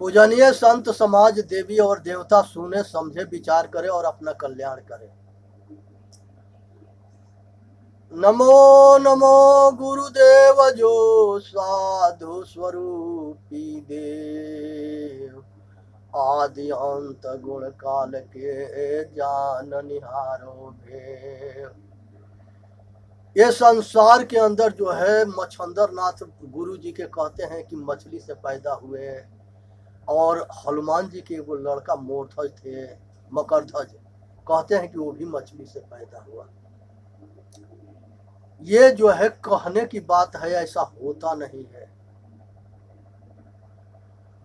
पूजनीय संत समाज देवी और देवता सुने समझे विचार करे और अपना कल्याण करे। नमो नमो गुरुदेव जो साधु स्वरूपी देव, आदि अंत गुण काल के जान निहारो भेव। ये संसार के अंदर जो है मच्छंदर नाथ गुरु जी के कहते हैं कि मछली से पैदा हुए, और हनुमान जी के वो लड़का मोरध्वज थे मकरध्वज, कहते हैं कि वो भी मछली से पैदा हुआ। ये जो है कहने की बात है, ऐसा होता नहीं है।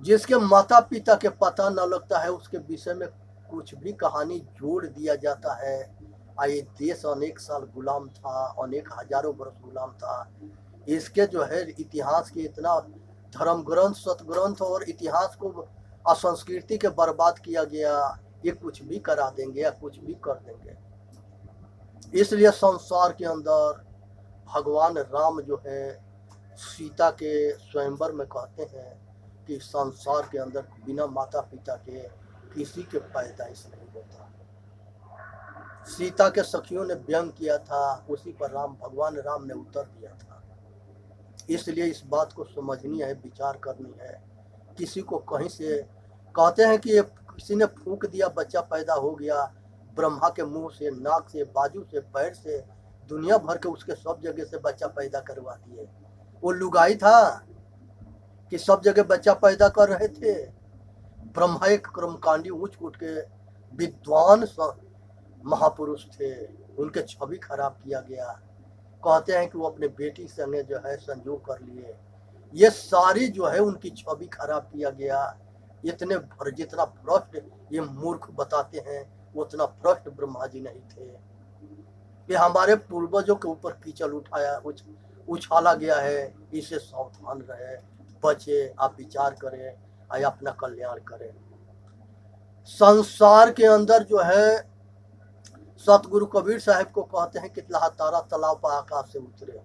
जिसके माता पिता के पता न लगता है उसके विषय में कुछ भी कहानी जोड़ दिया जाता है। ये देश अनेक साल गुलाम था, अनेक हजारों वर्ष गुलाम था। इसके जो है इतिहास के इतना धर्म ग्रंथ सतग्रंथ और इतिहास को असंस्कृति के बर्बाद किया गया, ये कुछ भी करा देंगे या कुछ भी कर देंगे। इसलिए संसार के अंदर भगवान राम जो है सीता के स्वयंवर में कहते हैं कि संसार के अंदर बिना माता पिता के किसी के पैदाइश नहीं होता। सीता के सखियों ने व्यंग किया था, उसी पर भगवान राम ने उत्तर दिया था। इसलिए इस बात को समझनी है, विचार करनी है। किसी को कहीं से कहते हैं कि किसी ने फूंक दिया बच्चा पैदा हो गया, ब्रह्मा के मुंह से, नाक से, बाजू से, पैर से, दुनिया भर के उसके सब जगह से बच्चा पैदा करवा दिए। वो लुगाई था कि सब जगह बच्चा पैदा कर रहे थे। ब्रह्मा एक कर्मकांडी ऊंच कूट के विद्वान महापुरुष थे, उनके छवि खराब किया गया। कहते हैं कि वो अपने बेटी संगे जो है संजोग कर लिए। ये सारी जो है उनकी छवि खराब किया गया। इतने जितना भ्रष्ट ये मूर्ख बताते हैं उतना भ्रष्ट ब्रह्मा जी नहीं थे। ये हमारे पूर्वजों के ऊपर कीचड़ उछाला गया है। इससे सावधान रहे, बचे, आप विचार करें, अपना कल्याण करें। संसार के अंदर जो है सतगुरु कबीर साहब को कहते हैं कि तारा तालाब पर आकाश से उतरे।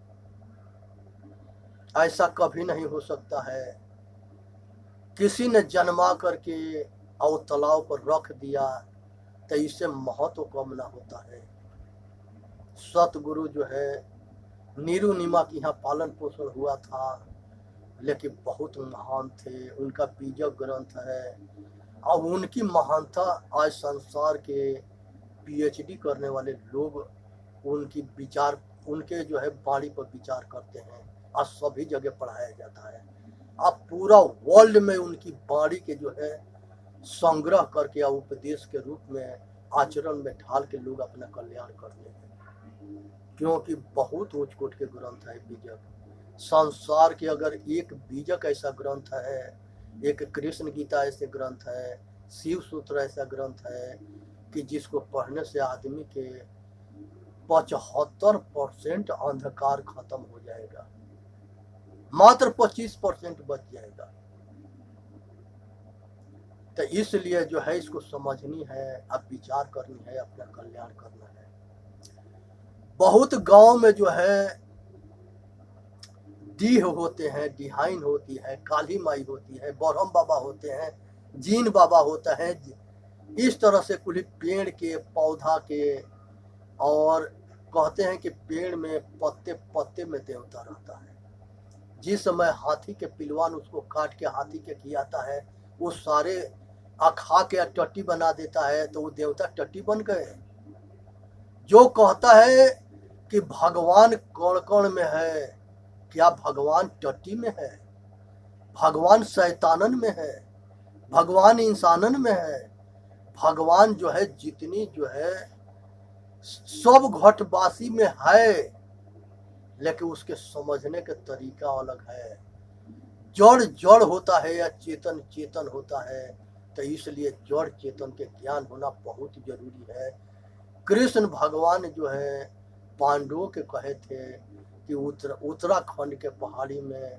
ऐसा कभी नहीं हो सकता है। किसी ने जन्मा करके और तालाब पर रख दिया तो इससे महत्व कम ना होता है। सतगुरु जो है नीरू नीमा की यहाँ पालन पोषण हुआ था, लेकिन बहुत महान थे। उनका बीजक ग्रंथ है और उनकी महानता आज संसार के पीएचडी करने वाले लोग उनके जो है वाणी पर विचार करते हैं और सभी जगह पढ़ाया जाता है। अब पूरा वर्ल्ड में उनकी वाणी के जो है संग्रह करके उपदेश के रूप में आचरण में ढाल के लोग अपना कल्याण करते हैं, क्योंकि बहुत ऊंच कोट के ग्रंथ है बीजक। संसार के अगर एक बीजक ऐसा ग्रंथ है, एक कृष्ण गीता ऐसे ग्रंथ है, शिव सूत्र ऐसा ग्रंथ है कि जिसको पढ़ने से आदमी के 75% अंधकार खत्म हो जाएगा, मात्र 25% बच जाएगा। तो इसलिए जो है इसको समझनी है, अब विचार करनी है, अपना कल्याण करना है। बहुत गांव में जो है डीह होते हैं, डिहाइन होती है, काली माई होती है, बरहम बाबा होते हैं, जीन बाबा होता है। इस तरह से कुछ पेड़ के पौधा के, और कहते हैं कि पेड़ में पत्ते पत्ते में देवता रहता है। जिस समय हाथी के पिलवान उसको काट के हाथी के खियाता है, वो सारे खा के टट्टी बना देता है, तो वो देवता टट्टी बन गए। जो कहता है कि भगवान कण कण में है, क्या भगवान टट्टी में है? भगवान शैतानन में है, भगवान इंसानन में है। भगवान जो है जितनी जो है सब घटवासी में है, लेकिन उसके समझने का तरीका अलग है। जड़ जड़ होता है या चेतन चेतन होता है, तो इसलिए जड़ चेतन के ज्ञान होना बहुत जरूरी है। कृष्ण भगवान जो है पांडवों के कहे थे कि उत्तराखंड के पहाड़ी में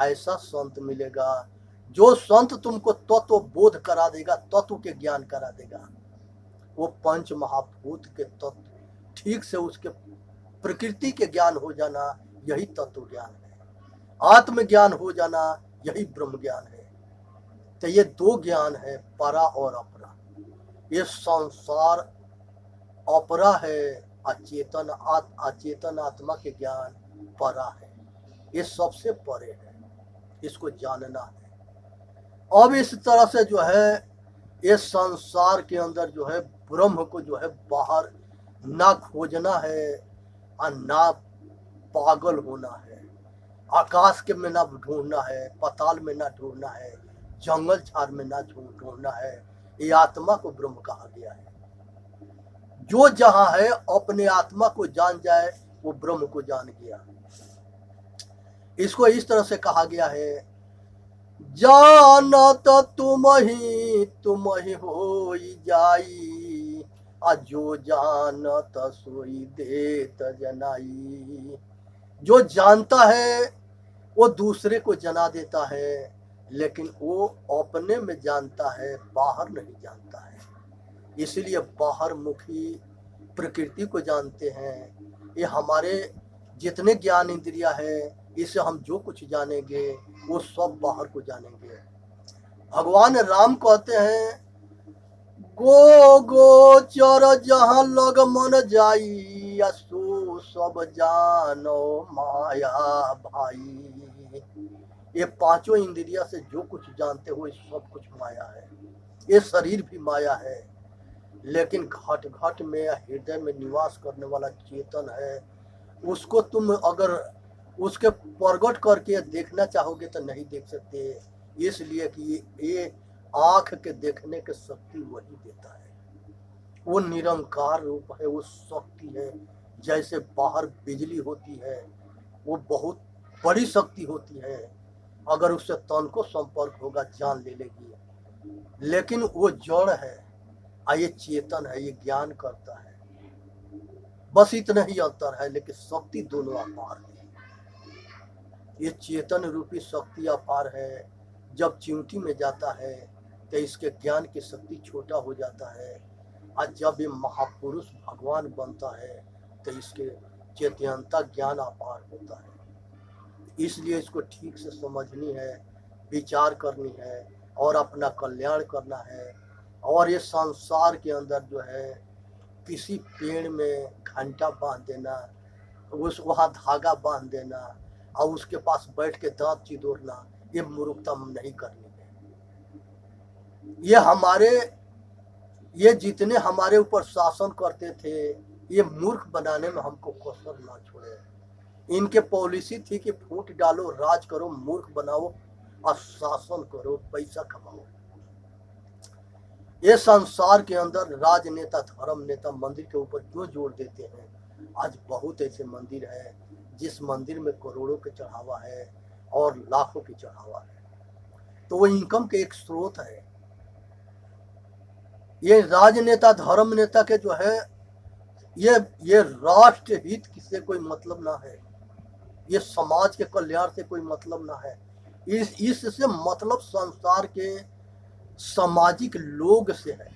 ऐसा संत मिलेगा जो संत तुमको तत्व बोध करा देगा, तत्व के ज्ञान करा देगा। वो पंच महाभूत के तत्व ठीक से उसके प्रकृति के ज्ञान हो जाना, यही तत्व ज्ञान है। आत्म ज्ञान हो जाना, यही ब्रह्म ज्ञान है। तो ये दो ज्ञान है, परा और अपरा। ये संसार अपरा है, अचेतन आत्मा के ज्ञान परा है। ये सबसे परे है, इसको जानना है। अब इस तरह से जो है ये संसार के अंदर जो है ब्रह्म को जो है बाहर ना खोजना है और ना पागल होना है। आकाश के में ना ढूंढना है, पाताल में ना ढूंढना है, जंगल झाड़ में ना ढूंढना है। ये आत्मा को ब्रह्म कहा गया है। जो जहां है अपने आत्मा को जान जाए वो ब्रह्म को जान गया। इसको इस तरह से कहा गया है, जानत तुम ही हो जाई, आ जो जानत सोई देत जनाई। जो जानता है वो दूसरे को जना देता है, लेकिन वो अपने में जानता है, बाहर नहीं जानता है। इसलिए बाहर मुखी प्रकृति को जानते हैं। ये हमारे जितने ज्ञान इंद्रिया है, इससे हम जो कुछ जानेंगे वो सब बाहर को जानेंगे। भगवान राम कहते हैं, गो गोचर जहाँ लग मन जाई, सो सब जानो माया भाई। ये पांचों इंद्रिया से जो कुछ जानते हो ये सब कुछ माया है। ये शरीर भी माया है, लेकिन घट घट में हृदय में निवास करने वाला चेतन है, उसको तुम अगर उसके प्रगट करके देखना चाहोगे तो नहीं देख सकते। इसलिए कि ये आंख के देखने की शक्ति वही देता है। वो निरंकार रूप है, वो शक्ति है। जैसे बाहर बिजली होती है, वो बहुत बड़ी शक्ति होती है, अगर उससे तन को संपर्क होगा जान ले लेगी। लेकिन वो जड़ है और ये चेतन है, ये ज्ञान करता है। बस इतना ही अंतर है, लेकिन शक्ति दोनों अपार है। ये चेतन रूपी शक्ति अपार है। जब चिमटी में जाता है तो इसके ज्ञान की शक्ति छोटा हो जाता है, और जब ये महापुरुष भगवान बनता है तो इसके चेतनता ज्ञान अपार होता है। इसलिए इसको ठीक से समझनी है, विचार करनी है और अपना कल्याण करना है। और ये संसार के अंदर जो है किसी पेड़ में घंटा बांध देना, वहाँ धागा बांध देना और उसके पास बैठ के दांत चिदोरना, ये मूर्खता नहीं करनी है। ये जितने हमारे ऊपर शासन करते थे, ये मूर्ख बनाने में हमको कसर ना छोड़े। इनके पॉलिसी थी कि फूट डालो, राज करो, मूर्ख बनाओ और शासन करो, पैसा कमाओ। ये संसार के अंदर राजनेता, धर्म नेता मंदिर के ऊपर क्यों जोर देते हैं? आज बहुत ऐसे मंदिर है जिस मंदिर में करोड़ों के चढ़ावा है और लाखों की चढ़ावा है, तो वो इनकम के एक स्रोत है। ये राजनेता, धर्म नेता के जो है ये राष्ट्र हित से कोई मतलब ना है, ये समाज के कल्याण से कोई मतलब ना है। इससे मतलब संसार के सामाजिक लोग से है।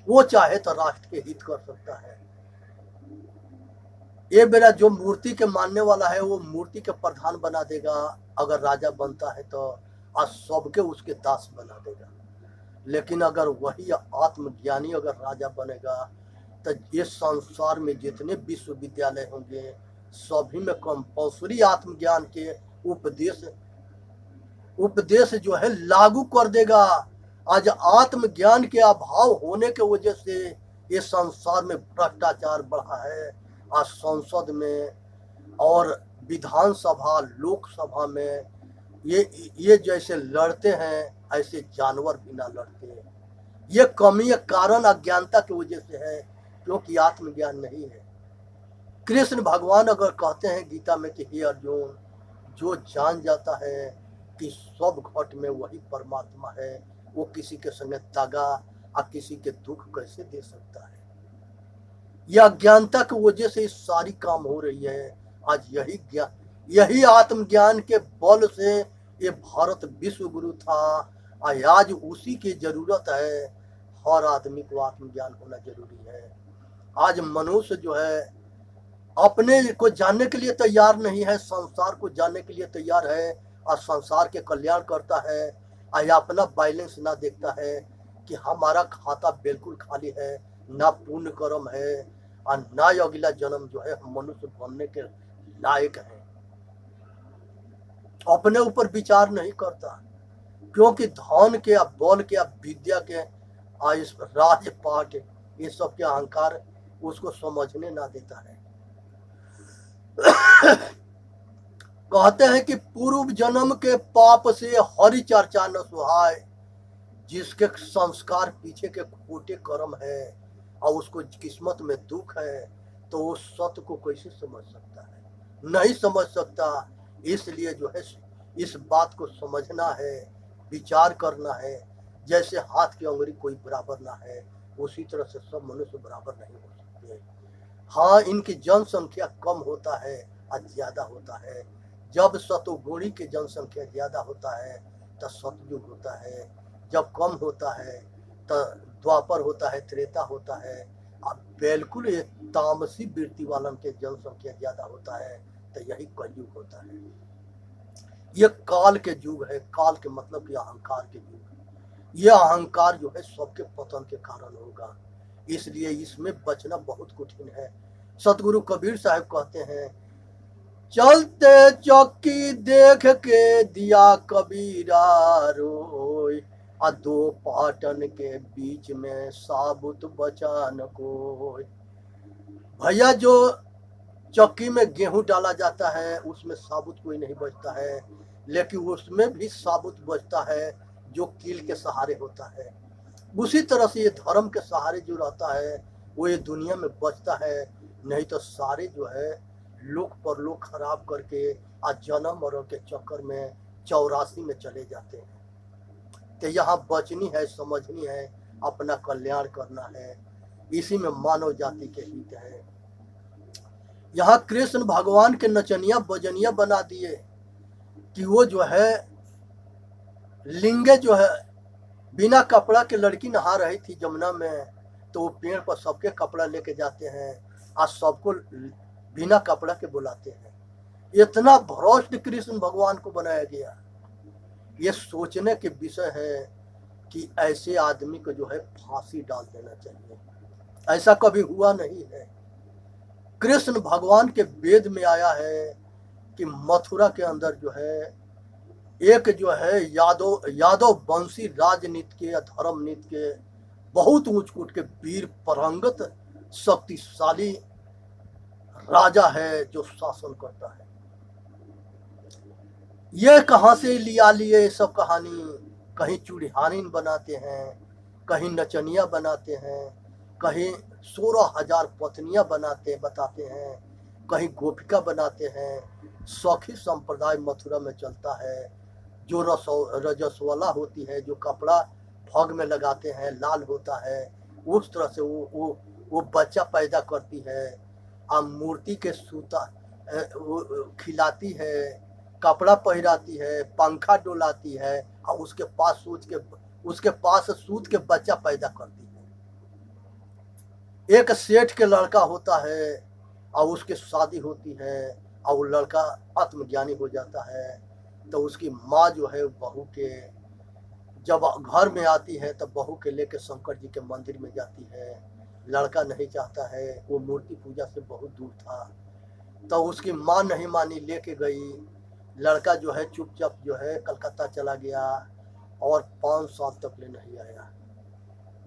वो चाहे तो राष्ट्र के हित कर सकता है। ये मेरा जो मूर्ति के मानने वाला है वो मूर्ति के प्रधान बना देगा, अगर राजा बनता है तो आज सबके उसके दास बना देगा। लेकिन अगर वही आत्मज्ञानी अगर राजा बनेगा तो ये संसार में जितने विश्वविद्यालय होंगे सभी में कंपल्सरी आत्मज्ञान के उपदेश जो है लागू कर देगा। आज आत्मज्ञान के अभाव होने के वजह से ये संसार में भ्रष्टाचार बढ़ा है। आज संसद में और विधानसभा, लोकसभा में ये जैसे लड़ते हैं ऐसे जानवर भी ना लड़ते। ये कमी एक कारण अज्ञानता की वजह से है, क्योंकि आत्मज्ञान नहीं है। कृष्ण भगवान अगर कहते हैं गीता में कि हे अर्जुन, जो जान जाता है कि सब घट में वही परमात्मा है, वो किसी के संग दगा और किसी के दुख कैसे दे सकता है? यह अज्ञानता की वजह से सारी काम हो रही है। आज यही आत्मज्ञान के बल से ये भारत विश्व गुरु था। आज उसी की जरूरत है। हर आदमी को आत्मज्ञान होना जरूरी है। आज मनुष्य जो है अपने को जानने के लिए तैयार नहीं है, संसार को जानने के लिए तैयार है और संसार के कल्याण करता है अपना बैलेंस ना देखता है कि हमारा खाता बिल्कुल खाली है, ना पुण्य कर्म है और ना अगला जन्म जो है हम मनुष्य बनने के लायक हैं। अपने ऊपर विचार नहीं करता, क्योंकि धन के बल के विद्या के इस राजपाट ये सब के अहंकार उसको समझने ना देता है। कहते हैं कि पूर्व जन्म के पाप से हरि चर्चा न सुहाय, जिसके संस्कार पीछे के खोटे कर्म है और उसको किस्मत में दुख है, तो वो सत्य को कैसे समझ सकता है? नहीं समझ सकता। इसलिए जो है इस बात को समझना है, विचार करना है। जैसे हाथ की उंगली कोई बराबर ना है, उसी तरह से सब मनुष्य बराबर नहीं हो सकते। हाँ, इनकी जनसंख्या कम होता है और ज्यादा होता है। जब सतोगुणी की जनसंख्या ज्यादा होता है तो सतयुग होता है, जब कम होता है तो द्वापर होता है, त्रेता होता है। अब बिल्कुल ये तामसी वृत्ति वालन के जनसंख्या ज्यादा होता है तो यही कलयुग होता है। ये काल के युग है। काल के मतलब कि अहंकार के युग है। ये अहंकार जो है सबके पतन के कारण होगा, इसलिए इसमें बचना बहुत कठिन है। सतगुरु कबीर साहब कहते हैं, चलते चौकी देख के दिया कबीरा रोय, आ दो पाटन के बीच में साबुत बचा न कोई। भैया, जो चक्की में गेहूं डाला जाता है उसमें साबुत कोई नहीं बचता है, लेकिन उसमें भी साबुत बचता है जो कील के सहारे होता है। उसी तरह से ये धर्म के सहारे जो रहता है वो ये दुनिया में बचता है, नहीं तो सारे जो है लोक पर लोक खराब करके आज जन्म मरण के चक्कर में 84 में चले जाते हैं। तो यहाँ बचनी है, समझनी है, अपना कल्याण करना है, इसी में मानव जाति के हित है। यहाँ कृष्ण भगवान के नचनिया बजनिया बना दिए कि वो जो है लिंगे जो है बिना कपड़ा के लड़की नहा रही थी जमुना में, तो वो पेड़ पर सबके कपड़ा लेके जाते हैं, आज सबको बिना कपड़ा के बुलाते हैं। इतना भ्रष्ट कृष्ण भगवान को बनाया गया। ये सोचने के विषय है कि ऐसे आदमी को जो है फांसी डाल देना चाहिए। ऐसा कभी हुआ नहीं है। कृष्ण भगवान के वेद में आया है कि मथुरा के अंदर जो है एक जो है यादव वंशी राजनीति के या धर्म नीति के बहुत ऊंच कूट के वीर परंगत शक्तिशाली राजा है जो शासन करता है। ये कहां से लिया लिए सब कहानी? कहीं चूड़िहानीन बनाते हैं, कहीं नचनिया बनाते हैं, कहीं 16,000 पत्नियां बताते हैं, कहीं गोपिका बनाते हैं। सखी संप्रदाय मथुरा में चलता है। जो रजस्वला होती है, जो कपड़ा भग में लगाते हैं लाल होता है, उस तरह से वो बच्चा पैदा करती है। मूर्ति के सूता वो खिलाती है, कपड़ा पहराती है, पंखा डोलाती है और उसके पास सूत के बच्चा पैदा करती है। एक सेठ के लड़का होता है और उसकी शादी होती है और वो लड़का आत्मज्ञानी हो जाता है, तो उसकी माँ जो है बहू के जब घर में आती है तब बहू के लेके शंकर जी के मंदिर में जाती है। लड़का नहीं चाहता है, वो मूर्ति पूजा से बहुत दूर था, तो उसकी माँ नहीं मानी, लेके गई। लड़का जो है चुपचाप जो है कलकत्ता चला गया और 5 साल तक ले नहीं आया।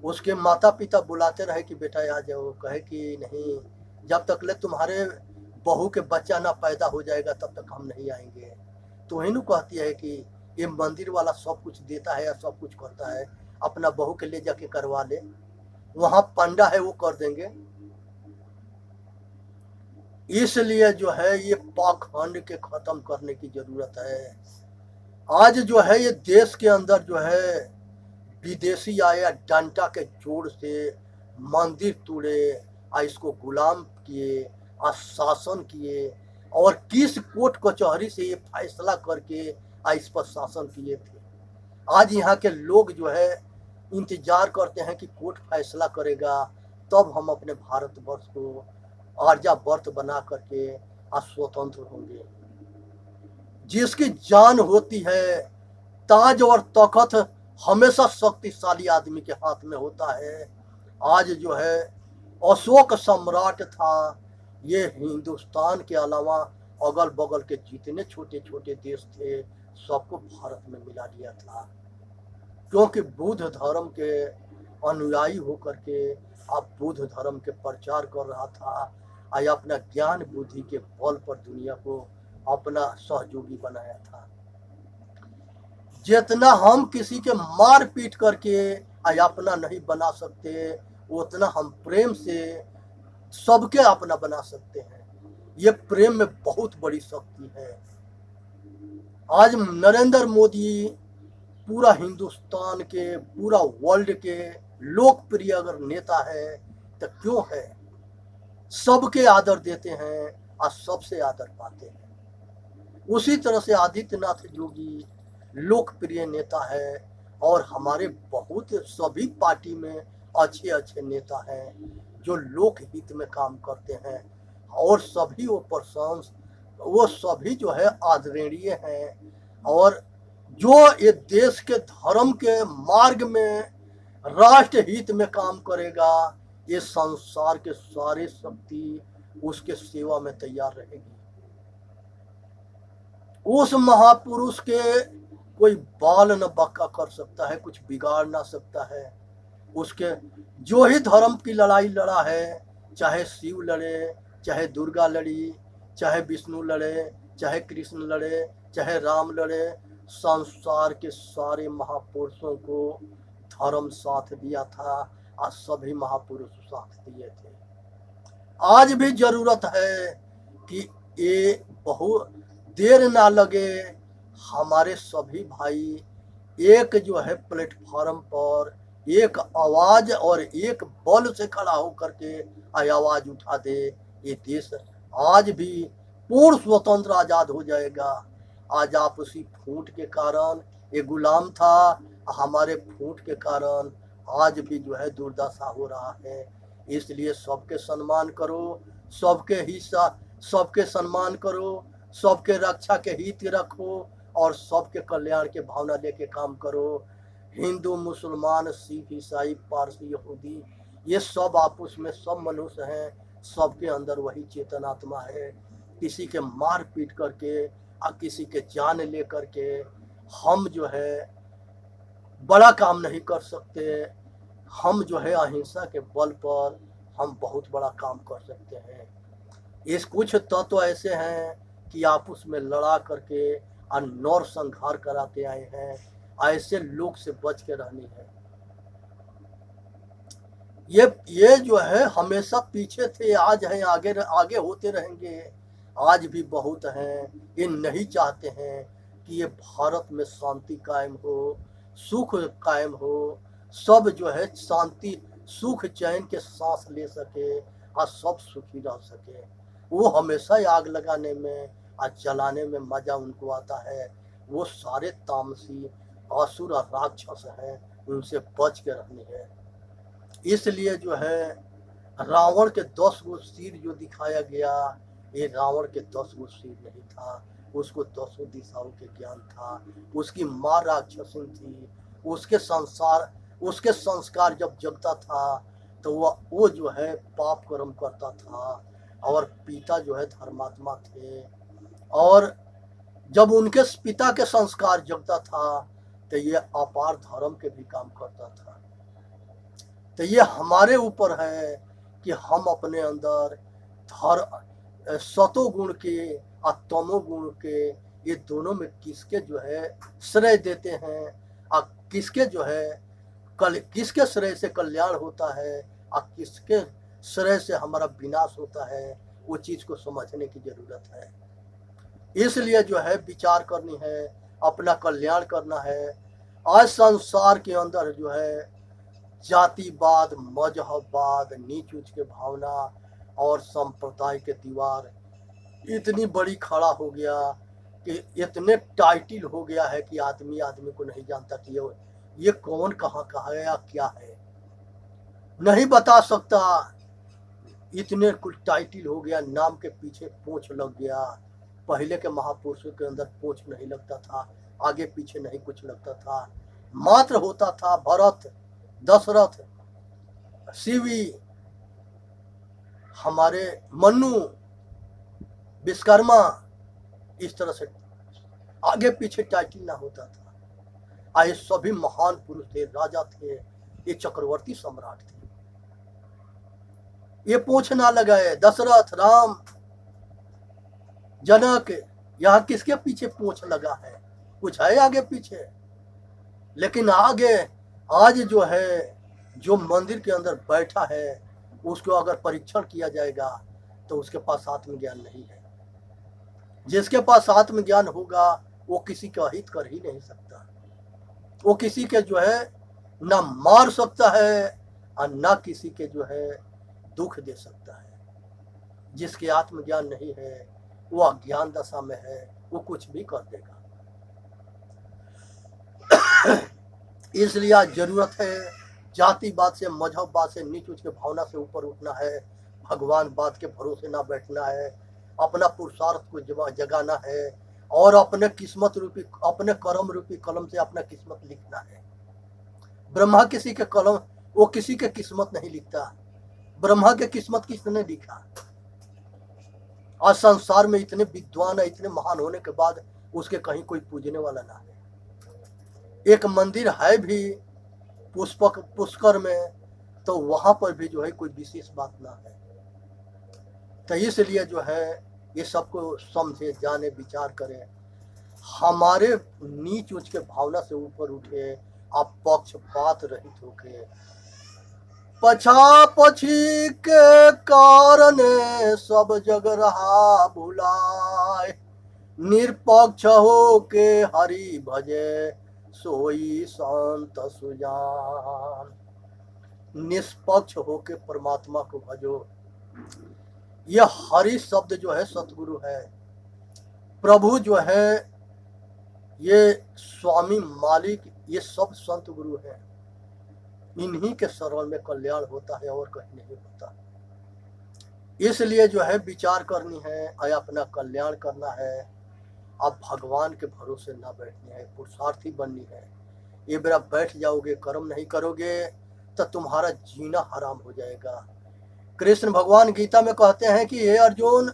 उसके माता पिता बुलाते रहे कि बेटा आ जाओ, कहे कि नहीं, जब तक ले तुम्हारे बहू के बच्चा ना पैदा हो जाएगा तब तक हम नहीं आएंगे। तो इन्हों कहती है कि ये मंदिर वाला सब कुछ देता है या सब कुछ करता है, अपना बहू के ले जाके करवा ले, वहां पंडा है वो कर देंगे। इसलिए जो है ये पाखंड के खत्म करने की जरूरत है। आज जो है ये देश के अंदर जो है विदेशी आया, डंटा के जोर से मंदिर तोड़े, इसको गुलाम किए, शासन किए, और किस कोर्ट कचहरी से ये फैसला करके इस पर शासन किए थे। आज यहाँ के लोग जो है इंतजार करते हैं कि कोर्ट फैसला करेगा तब हम अपने भारतवर्ष को आर्यावर्त बना करके स्वतंत्र होंगे। जिसकी जान होती है ताज और तखत हमेशा शक्तिशाली आदमी के हाथ में होता है। आज जो है अशोक सम्राट था, ये हिंदुस्तान के अलावा अगल बगल के जितने छोटे छोटे देश थे सबको भारत में मिला लिया था, क्योंकि बुद्ध धर्म के अनुयायी होकर के अब बुद्ध धर्म के प्रचार कर रहा था और अपना ज्ञान बुद्धि के बल पर दुनिया को अपना सहयोगी बनाया था। जितना हम किसी के मार पीट करके अपना नहीं बना सकते, उतना हम प्रेम से सबके अपना बना सकते हैं। ये प्रेम में बहुत बड़ी शक्ति है। आज नरेंद्र मोदी पूरा हिंदुस्तान के, पूरा वर्ल्ड के लोकप्रिय अगर नेता है तो क्यों है? सबके आदर देते हैं और सबसे आदर पाते हैं। उसी तरह से आदित्यनाथ योगी लोकप्रिय नेता है और हमारे बहुत सभी पार्टी में अच्छे अच्छे नेता हैं जो लोक हित में काम करते हैं और सभी वो सभी जो है आदरणीय हैं और जो ये देश के धर्म के मार्ग में राष्ट्र हित में काम करेगा, ये संसार के सारे शक्ति उसके सेवा में तैयार रहेगी। उस महापुरुष के कोई बाल न बांका कर सकता है, कुछ बिगाड़ ना सकता है। उसके जो ही धर्म की लड़ाई लड़ा है, चाहे शिव लड़े, चाहे दुर्गा लड़ी, चाहे विष्णु लड़े, चाहे कृष्ण लड़े, चाहे राम लड़े, संसार के सारे महापुरुषों को धर्म साथ दिया था और सभी महापुरुष साथ दिए थे। आज भी जरूरत है कि ये बहुत देर ना लगे, हमारे सभी भाई एक जो है प्लेटफॉर्म पर एक आवाज और एक बल से खड़ा होकर के आवाज उठा दे। ये देश आज भी पूर्ण स्वतंत्र आजाद हो जाएगा। आज आपसी फूट के कारण ये गुलाम था, हमारे फूट के कारण आज भी जो है दुर्दशा हो रहा है। इसलिए सबके सम्मान करो, सबके सम्मान करो, सबके रक्षा के हित रखो और सबके कल्याण के भावना लेके काम करो। हिंदू, मुसलमान, सिख, ईसाई, पारसी, यहूदी, ये सब आपस में सब मनुष्य हैं, सबके अंदर वही चेतनात्मा है। किसी के मार पीट करके और किसी के जान ले करके हम जो है बड़ा काम नहीं कर सकते। हम जो है अहिंसा के बल पर हम बहुत बड़ा काम कर सकते हैं। इस कुछ तत्व ऐसे हैं कि आपस में लड़ा करके और नरसंहार कराते आए हैं। ऐसे लोग से बच के रहनी है। ये जो है हमेशा पीछे थे, आज हैं, आगे होते रहेंगे। आज भी बहुत हैं, ये नहीं चाहते हैं कि ये भारत में शांति कायम हो, सुख कायम हो, सब जो है शांति सुख चैन के सांस ले सके और सब सुखी रह सके। वो हमेशा आग लगाने में और जलाने में मजा उनको आता है। वो सारे तामसी असुर और राक्षस हैं, उनसे बच के रहनी है। इसलिए जो है रावण के 10 गो सिर जो दिखाया गया, ये रावण के 10 गो सिर नहीं था, उसको 10 दिशाओं के ज्ञान था। उसकी माँ राक्षसी थी, उसके संस्कार जब जगता था तो वो जो है पाप कर्म करता था और पिता जो है धर्मात्मा थे। और जब उनके पिता के संस्कार जगता था तो ये अपार धर्म के भी काम करता था। तो ये हमारे ऊपर है कि हम अपने अंदर सतोगुण के और तमोगुण के, ये दोनों में किसके जो है श्रेय देते हैं और किसके जो है किसके श्रेय से कल्याण होता है और किसके श्रेय से हमारा विनाश होता है, वो चीज को समझने की जरूरत है। इसलिए जो है विचार करनी है, अपना कल्याण करना है। आज संसार के अंदर जो है जातिवाद, मजहबवाद, नीच ऊंच के भावना और संप्रदाय के दीवार इतनी बड़ी खड़ा हो गया कि इतने टाइटिल हो गया है कि आदमी को नहीं जानता कि ये कौन कहाँ है या क्या है, नहीं बता सकता। इतने कुछ टाइटिल हो गया, नाम के पीछे पूंछ लग गया। पहले के महापुरुषों के अंदर पूंछ नहीं लगता था, आगे पीछे नहीं कुछ लगता था। मात्र होता था भरत, दशरथ, शिवी, हमारे मनु, विश्वकर्मा, इस तरह से आगे पीछे टाइटल ना होता था। आए सभी महान पुरुष थे, राजा थे, ये चक्रवर्ती सम्राट थे। ये पूछ ना लगाए दशरथ, राम, जनक, यहाँ किसके पीछे पूछ लगा है? कुछ है आगे पीछे? लेकिन आगे आज जो है, जो मंदिर के अंदर बैठा है, उसको अगर परीक्षण किया जाएगा तो उसके पास आत्मज्ञान नहीं है। जिसके पास आत्मज्ञान होगा वो किसी का हित कर ही नहीं सकता। वो किसी के जो है ना मार सकता है और ना किसी के जो है दुख दे सकता है। जिसके आत्मज्ञान नहीं है वो अज्ञान दशा में है, वो कुछ भी कर देगा। इसलिए आज जरूरत है जातिवाद से, मजहबवाद से, नीच ऊंच के भावना से ऊपर उठना है। भगवानवाद के भरोसे ना बैठना है, अपना पुरुषार्थ को जगाना है और अपने किस्मत रूपी, अपने कर्म रूपी कलम से अपना किस्मत लिखना है। ब्रह्मा किसी के कलम, वो किसी के किस्मत नहीं लिखता। ब्रह्मा के किस्मत किसने लिखा? आज संसार में इतने विद्वान है, इतने महान होने के बाद उसके कहीं कोई पूजने वाला ना है। एक मंदिर है भी पुष्कर में, तो वहां पर भी जो है कोई विशेष बात ना है। तो इसलिए जो है ये सबको समझे, जाने, विचार करें, हमारे नीच ऊंच के भावना से ऊपर उठे, आप पक्षपात रहित होके, पछा पछी के कारण सब जग रहा भुलाए, निरपक्ष हो के हरि भजे सोई संत सुजान। निष्पक्ष होके परमात्मा को भजो। यह हरि शब्द जो है सतगुरु है, प्रभु जो है, ये स्वामी, मालिक, ये सब संत गुरु है। इन्हीं के शरण में कल्याण होता है और कहीं नहीं होता। इसलिए जो है विचार करनी है, अपना कल्याण करना है। आप भगवान के भरोसे ना बैठनी है, पुरुषार्थी बननी है। ये बेरा बैठ जाओगे, कर्म नहीं करोगे तो तुम्हारा जीना हराम हो जाएगा। कृष्ण भगवान गीता में कहते हैं कि हे अर्जुन,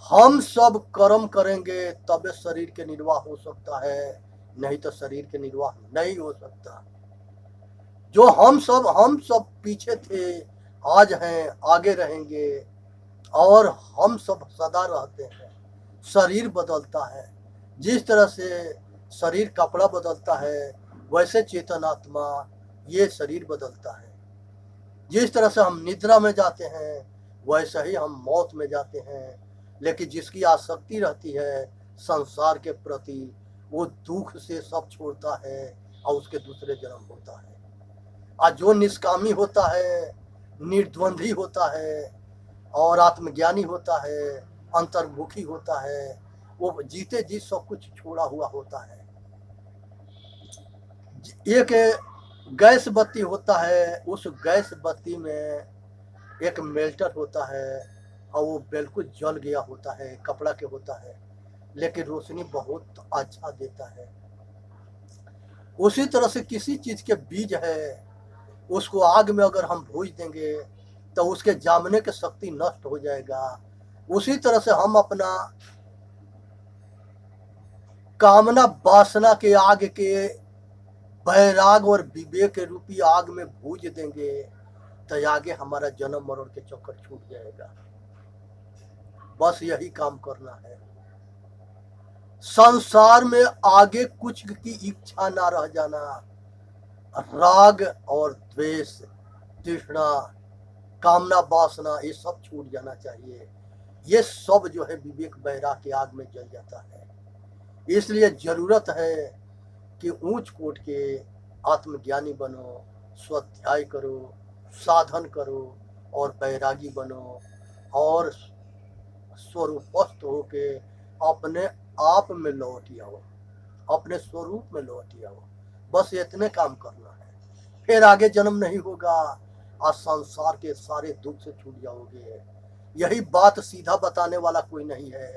हम सब कर्म करेंगे तब शरीर के निर्वाह हो सकता है, नहीं तो शरीर के निर्वाह नहीं हो सकता। जो हम सब पीछे थे, आज हैं, आगे रहेंगे, और हम सब सदा रहते हैं। शरीर बदलता है, जिस तरह से शरीर कपड़ा बदलता है, वैसे चेतनात्मा ये शरीर बदलता है। जिस तरह से हम निद्रा में जाते हैं, वैसे ही हम मौत में जाते हैं। लेकिन जिसकी आसक्ति रहती है संसार के प्रति, वो दुख से सब छोड़ता है और उसके दूसरे जन्म होता है। आज जो निष्कामी होता है, निर्द्वंदी होता है और आत्मज्ञानी होता है, अंतर्मुखी होता है, वो जीते जी सब कुछ छोड़ा हुआ होता है। एक गैस बत्ती होता है, उस गैस बत्ती में एक मेल्टर होता है और वो बिल्कुल जल गया होता है, कपड़ा के होता है, लेकिन रोशनी बहुत अच्छा देता है। उसी तरह से किसी चीज के बीज है, उसको आग में अगर हम भूज देंगे तो उसके जामने की शक्ति नष्ट हो जाएगा। उसी तरह से हम अपना कामना वासना के आग के वैराग और विवेक रूपी आग में भूज देंगे तो आगे हमारा जन्म मरण के चक्कर छूट जाएगा। बस यही काम करना है। संसार में आगे कुछ की इच्छा ना रह जाना। राग और द्वेष, तृष्णा, कामना, वासना, ये सब छूट जाना चाहिए। ये सब जो है विवेक वैराग की आग में जल जाता है। इसलिए जरूरत है कि ऊंच कोट के आत्मज्ञानी बनो, स्वाध्याय करो, साधन करो और वैरागी बनो और स्वरूपस्थ होके अपने आप में लौट आओ, अपने स्वरूप में लौट आओ। बस इतने काम करना है, फिर आगे जन्म नहीं होगा। आज संसार के सारे दुख से छूट जाओगे। यही बात सीधा बताने वाला कोई नहीं है।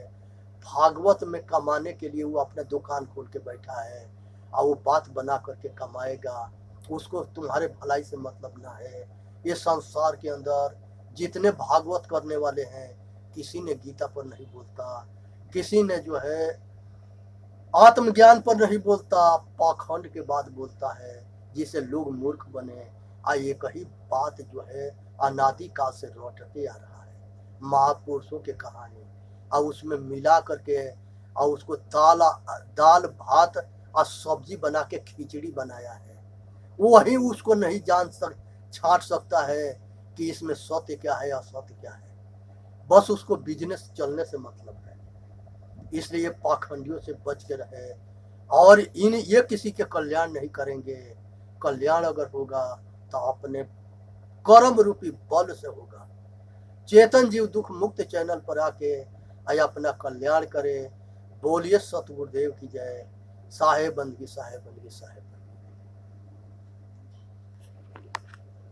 भागवत में कमाने के लिए वो अपना दुकान खोल के बैठा है और वो बात बना करके कमाएगा, उसको तुम्हारे भलाई से मतलब ना है। ये संसार के अंदर जितने भागवत करने वाले हैं, किसी ने गीता पर नहीं बोलता, किसी ने जो है आत्मज्ञान पर नहीं बोलता, पाखंड के बाद बोलता है, जिसे लोग मूर्ख बने। एक ही बात जो है अनादि काल से रटते आ रहा है, महापुरुषों के कहानी, और उसमें मिला करके और उसको दाल भात और सब्जी बना के खिचड़ी बनाया है। वही उसको नहीं छांट सकता है कि इसमें सत्य क्या है असत्य क्या है। बस उसको बिजनेस चलने से मतलब है। इसलिए पाखंडियों से बच के रहे, और ये किसी के कल्याण नहीं करेंगे। कल्याण अगर होगा तो अपने कर्म रूपी बल से होगा। चेतन जीव दुख मुक्त चैनल पर आके अपना कल्याण करे। बोलिए सतगुरुदेव की जय। साहेब बंदगी, साहेब बंदगी, साहेब।